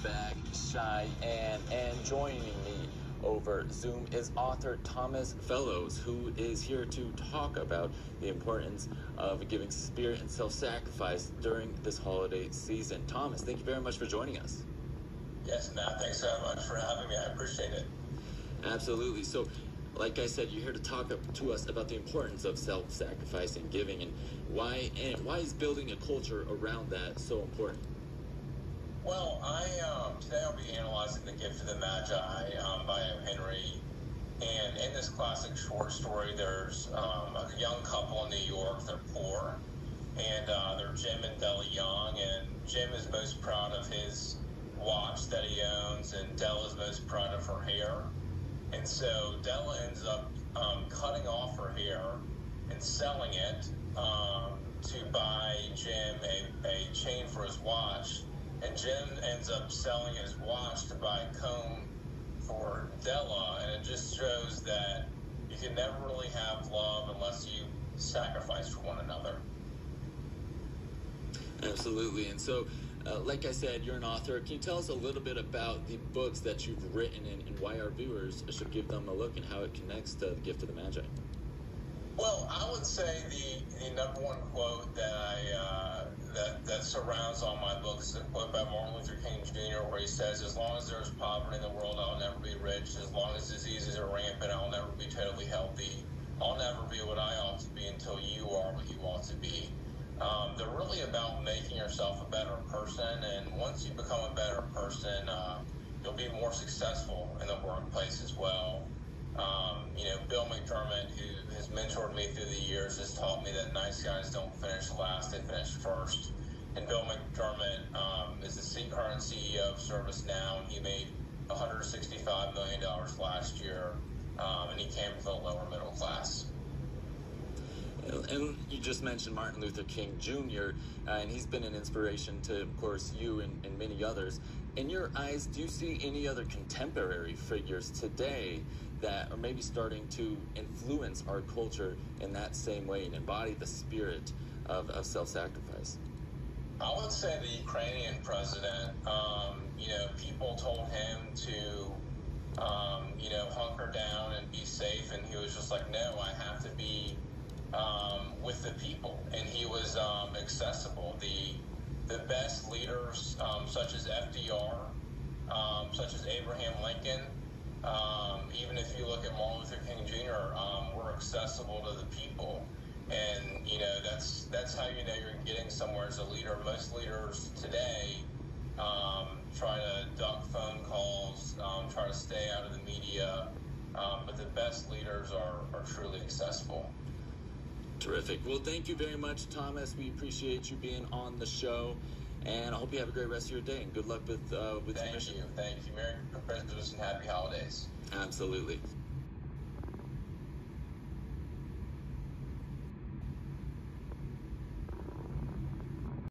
back, Cheyenne, and joining me over Zoom is author Thomas Fellows, who is here to talk about the importance of giving spirit and self-sacrifice during this holiday season. Thomas, thank you very much for joining us. Yes, Matt, thanks so much for having me. I appreciate it. Absolutely. So, like I said, you're here to talk to us about the importance of self-sacrifice and giving, and why is building a culture around that so important? Well, today I'll be analyzing The Gift of the Magi by O. Henry. And in this classic short story, there's a young couple in New York. They're poor, and they're Jim and Della Young. And Jim is most proud of his watch that he owns, and Della's most proud of her hair. And so Della ends up cutting off her hair and selling it to buy Jim a chain for his watch. And Jim ends up selling his watch to buy a comb for Della. And it just shows that you can never really have love unless you sacrifice for one another. Absolutely. And so, like I said, you're an author. Can you tell us a little bit about the books that you've written and why our viewers should give them a look and how it connects to The Gift of the Magi? Well, I would say the number one quote that surrounds all my books is a quote by Martin Luther King Jr. where he says, "As long as there is poverty in the world, I'll never be rich. As long as diseases are rampant, I'll never be totally healthy. I'll never be what I ought to be until you are what you ought to be." They're really about making yourself a better person, and once you become a better person, you'll be more successful in the workplace as well. Bill McDermott, who has mentored me through the years, has taught me that nice guys don't finish last, they finish first. And Bill McDermott is the current CEO of ServiceNow, and he made $165 million last year, and he came from the lower middle class. And you just mentioned Martin Luther King Jr., and he's been an inspiration to, of course, you and many others. In your eyes, do you see any other contemporary figures today that are maybe starting to influence our culture in that same way and embody the spirit of self-sacrifice? I would say the Ukrainian president, people told him to, hunker down and be safe, and he was just like, no, I have to be with the people, and he was accessible. The best leaders, such as FDR, such as Abraham Lincoln, even if you look at Martin Luther King Jr., were accessible to the people, and that's how you know you're getting somewhere as a leader. Most leaders today try to duck phone calls, try to stay out of the media, but the best leaders are truly accessible. Terrific. Well, thank you very much, Thomas. We appreciate you being on the show, and I hope you have a great rest of your day, and good luck with your mission. Thank you. Merry Christmas and happy holidays. Absolutely.